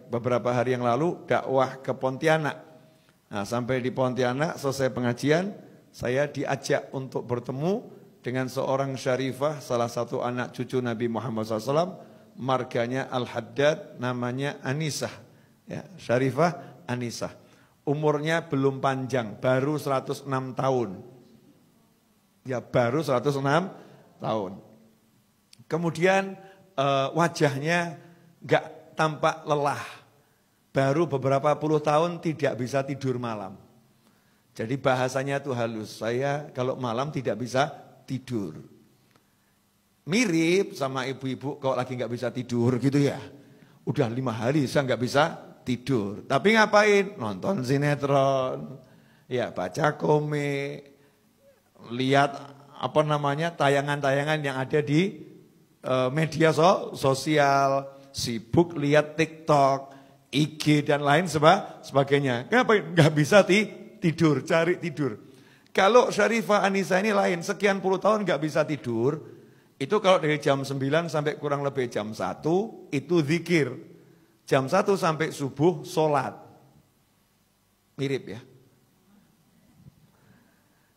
beberapa hari yang lalu dakwah ke Pontianak. Nah, sampai di Pontianak selesai pengajian, saya diajak untuk bertemu dengan seorang syarifah, salah satu anak cucu Nabi Muhammad SAW, marganya Al-Haddad, namanya Anisah. Ya, Syarifah Anisah. Umurnya belum panjang, baru 106 tahun. Ya, baru 106 tahun. Kemudian wajahnya enggak tampak lelah. Baru beberapa puluh tahun tidak bisa tidur malam. Jadi bahasanya itu halus. Saya kalau malam tidak bisa tidur. Mirip sama ibu-ibu kalau lagi enggak bisa tidur gitu ya. Udah 5 hari saya enggak bisa tidur. Tapi ngapain? Nonton sinetron, ya baca komik, lihat tayangan-tayangan yang ada di media sosial, sibuk lihat TikTok, IG dan lain sebagainya. Kenapa nggak bisa tidur, cari tidur? Kalau Syarifah Anisah ini lain, sekian puluh tahun nggak bisa tidur, itu kalau dari jam 9 sampai kurang lebih jam 1, itu zikir. Jam 1 sampai subuh, sholat. Mirip ya.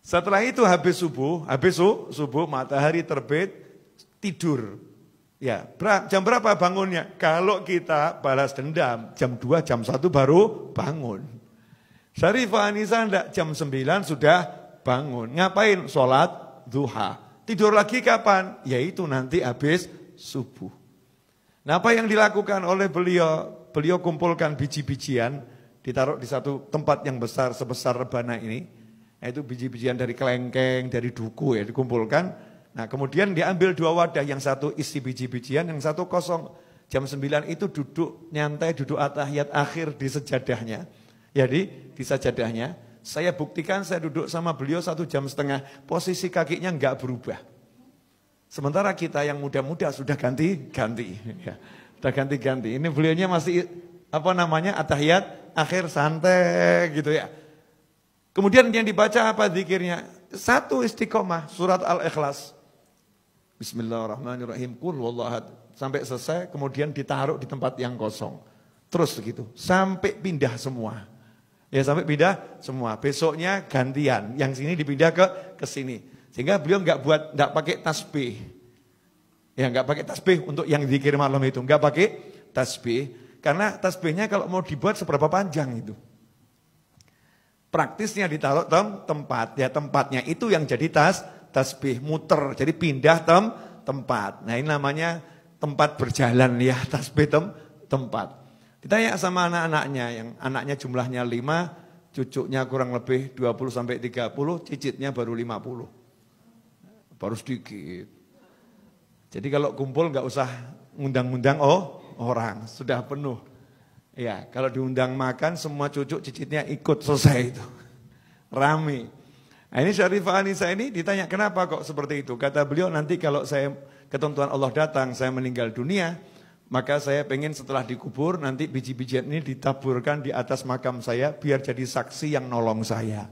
Setelah itu habis subuh matahari terbit, tidur. Ya, jam berapa bangunnya? Kalau kita balas dendam, jam 2, jam 1 baru bangun. Syarifah Anisah enggak, jam 9 sudah bangun. Ngapain? Sholat duha. Tidur lagi kapan? Yaitu nanti habis subuh. Nah, apa yang dilakukan oleh beliau? Beliau kumpulkan biji-bijian, ditaruh di satu tempat yang besar sebesar rebana ini. Itu biji-bijian dari kelengkeng, dari duku ya dikumpulkan. Nah, kemudian diambil 2 wadah, yang satu isi biji-bijian, yang satu kosong. Jam 9 itu duduk nyantai, duduk atahiyat akhir di sejadahnya. Jadi di sajadahnya, saya buktikan saya duduk sama beliau 1,5 jam, posisi kakinya enggak berubah. Sementara kita yang muda-muda sudah ganti-ganti. Ya, sudah ganti-ganti. Ini beliaunya masih atahiyat akhir santai gitu ya. Kemudian yang dibaca apa zikirnya? 1 istiqomah, surat Al-Ikhlas. Bismillahirrahmanirrahim. Qul huwallahu ahad. Sampai selesai, kemudian ditaruh di tempat yang kosong. Terus gitu, sampai pindah semua. Ya, sampai pindah semua. Besoknya gantian, yang sini dipindah ke sini. Sehingga beliau enggak pakai tasbih. Ya, enggak pakai tasbih untuk yang zikir malam itu, enggak pakai tasbih. Karena tasbihnya kalau mau dibuat seberapa panjang itu. Praktisnya ditaruh tempat, ya tempatnya itu yang jadi tasbih, muter, jadi pindah tempat. Nah, ini namanya tempat berjalan ya, tasbih tempat. Ditanya sama anak-anaknya, yang anaknya jumlahnya 5, cucunya kurang lebih 20-30, cicitnya baru 50. Baru sedikit. Jadi kalau kumpul enggak usah ngundang-ngundang orang, sudah penuh. Ya, kalau diundang makan semua cucu cicitnya ikut, selesai itu. Rame. Nah, ini Syarifah Anisah ini ditanya kenapa kok seperti itu. Kata beliau, nanti kalau saya ketentuan Allah datang, saya meninggal dunia, maka saya pengen setelah dikubur nanti biji-bijian ini ditaburkan di atas makam saya biar jadi saksi yang nolong saya.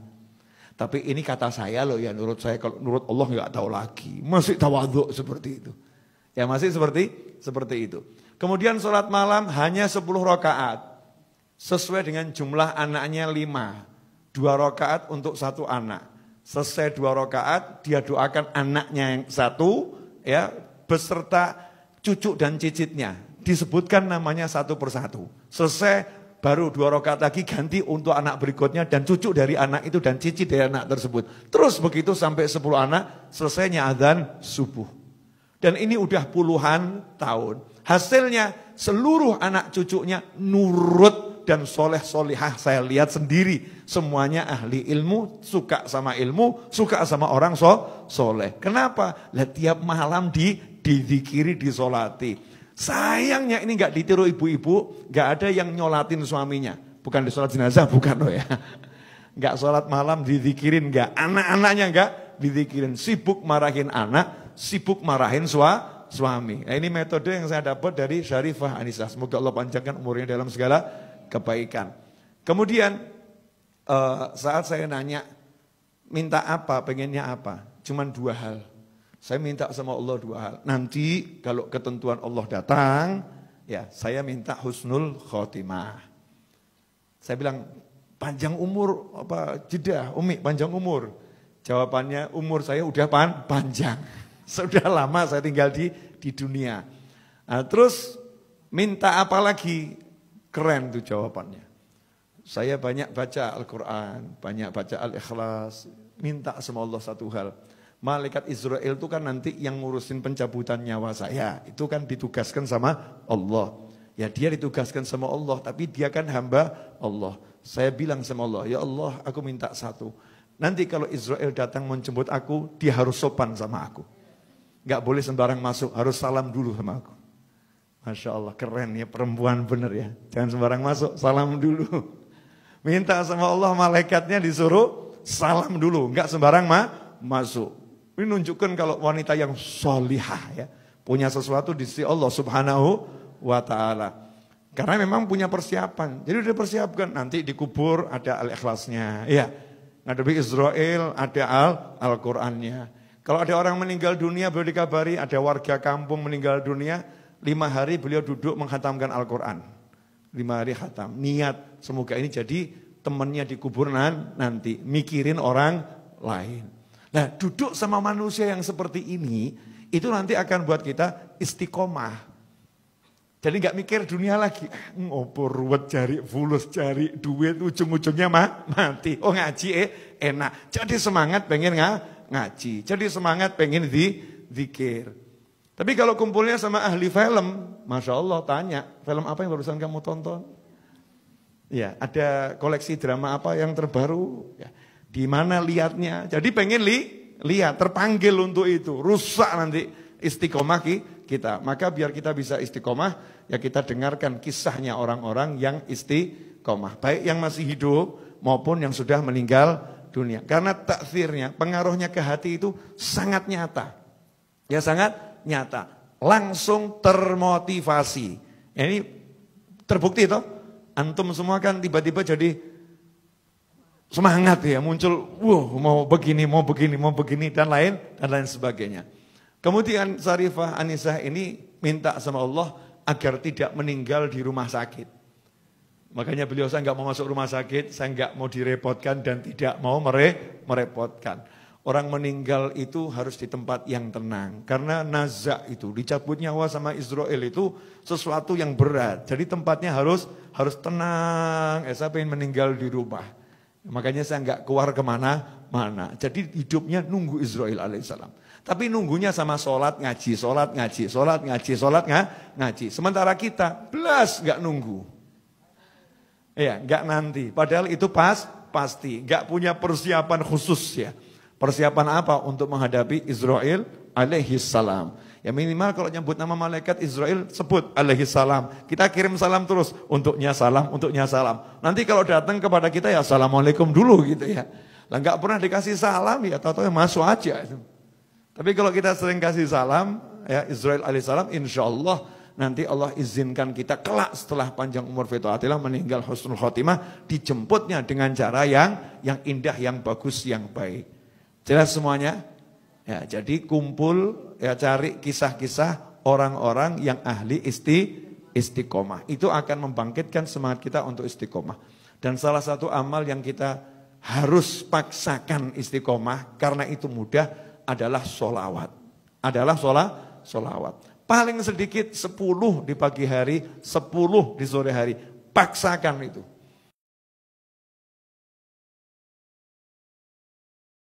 Tapi ini kata saya loh ya, menurut saya, kalau menurut Allah enggak tahu lagi. Masih tawadhu seperti itu. Ya, masih seperti itu. Kemudian sholat malam hanya 10 rakaat. Sesuai dengan jumlah anaknya 5. 2 rakaat untuk 1 anak. Selesai 2 rakaat, dia doakan anaknya yang 1 ya, beserta cucu dan cicitnya. Disebutkan namanya satu persatu. Selesai baru 2 rakaat lagi ganti untuk anak berikutnya dan cucu dari anak itu dan cicit dari anak tersebut. Terus begitu sampai 10 anak, selesainya adzan subuh. Dan ini udah puluhan tahun. Hasilnya seluruh anak cucunya nurut dan soleh-solihah. Saya lihat sendiri, semuanya ahli ilmu, suka sama ilmu, suka sama orang soleh. Kenapa? Lah, tiap malam dizikiri, disolati. Sayangnya ini enggak ditiru ibu-ibu, enggak ada yang nyolatin suaminya. Bukan di sholat jenazah, bukan loh ya. Enggak sholat malam dizikirin, enggak. Anak-anaknya enggak dizikirin. Sibuk marahin anak, sibuk marahin suami. Nah, ini metode yang saya dapat dari Syarifah Anisah. Semoga Allah panjangkan umurnya dalam segala kebaikan. Kemudian saat saya nanya, minta apa, pengennya apa? Cuman 2 hal. Saya minta sama Allah 2 hal. Nanti kalau ketentuan Allah datang, Ya, saya minta husnul khotimah. Saya bilang, panjang umur apa jeda, Umi, panjang umur. Jawabannya, umur saya udah panjang. Sudah lama saya tinggal di dunia. Nah, terus minta apa lagi? Keren tuh jawabannya. Saya banyak baca Al-Quran, banyak baca Al-Ikhlas. Minta sama Allah satu hal. Malaikat Israel itu kan nanti yang ngurusin pencabutan nyawa saya. Itu kan ditugaskan sama Allah. Ya dia ditugaskan sama Allah, tapi dia kan hamba Allah. Saya bilang sama Allah, ya Allah aku minta satu. Nanti kalau Israel datang menjemput aku, dia harus sopan sama aku. Gak boleh sembarang masuk, harus salam dulu sama aku. Masya Allah, keren ya perempuan bener ya. Jangan sembarang masuk, salam dulu. Minta sama Allah, malaikatnya disuruh salam dulu, gak sembarang masuk. Ini nunjukkan kalau wanita yang solihah ya, punya sesuatu di sisi Allah subhanahu wa ta'ala. Karena memang punya persiapan. Jadi udah persiapkan, nanti dikubur ada Al-Ikhlasnya. Ya, ngadepi Israel ada Al-Qur'annya. Kalau ada orang meninggal dunia, beliau dikabari, ada warga kampung meninggal dunia, 5 hari beliau duduk menghatamkan Al-Quran. 5 hari khatam. Niat, semoga ini jadi temannya dikubur nanti. Mikirin orang lain. Nah, duduk sama manusia yang seperti ini, itu nanti akan buat kita istiqomah. Jadi gak mikir dunia lagi. Ngopo ruwet cari fulus, cari duit, ujung-ujungnya mati. Oh ngaji enak. Jadi semangat pengen ngaji. Jadi semangat pengen zikir. Tapi kalau kumpulnya sama ahli film, Masya Allah tanya, film apa yang barusan kamu tonton? Ya, ada koleksi drama apa yang terbaru? Ya, di mana lihatnya? Jadi pengen lihat, terpanggil untuk itu. Rusak nanti istiqomah kita. Maka biar kita bisa istiqomah, ya kita dengarkan kisahnya orang-orang yang istiqomah. Baik yang masih hidup maupun yang sudah meninggal dunia. Karena taksirnya, pengaruhnya ke hati itu sangat nyata. Ya sangat nyata. Langsung termotivasi. Ini terbukti toh. Antum semua kan tiba-tiba jadi semangat ya, muncul mau begini dan lain sebagainya. Kemudian Sarifah Anisah ini minta sama Allah agar tidak meninggal di rumah sakit. Makanya beliau, saya nggak mau masuk rumah sakit, saya nggak mau direpotkan dan tidak mau merepotkan. Orang meninggal itu harus di tempat yang tenang. Karena naza itu, dicabut nyawa sama Israel itu sesuatu yang berat. Jadi tempatnya harus tenang. Saya pengen meninggal di rumah. Makanya saya nggak keluar kemana-mana. Jadi hidupnya nunggu Israel alaihissalam. Tapi nunggunya sama sholat ngaji. Sementara kita belas nggak nunggu. Ya, nggak nanti. Padahal itu pasti. Nggak punya persiapan khusus ya. Persiapan apa untuk menghadapi Israel alaihissalam? Ya minimal kalau nyebut nama malaikat Israel sebut alaihissalam. Kita kirim salam terus, untuknya salam. Nanti kalau datang kepada kita ya assalamualaikum dulu gitu ya. Lah nggak pernah dikasih salam ya tahu-tahu masuk aja. Tapi kalau kita sering kasih salam ya Israel alaihissalam, insyaallah nanti Allah izinkan kita kelak setelah panjang umur fitaatillah meninggal husnul khotimah, dijemputnya dengan cara yang indah, yang bagus, yang baik. Jelas semuanya? Ya, jadi kumpul ya cari kisah-kisah orang-orang yang ahli istiqomah. Itu akan membangkitkan semangat kita untuk istiqomah. Dan salah satu amal yang kita harus paksakan istiqomah karena itu mudah adalah sholawat. Sholawat. Paling sedikit 10 di pagi hari, 10 di sore hari. Paksakan itu.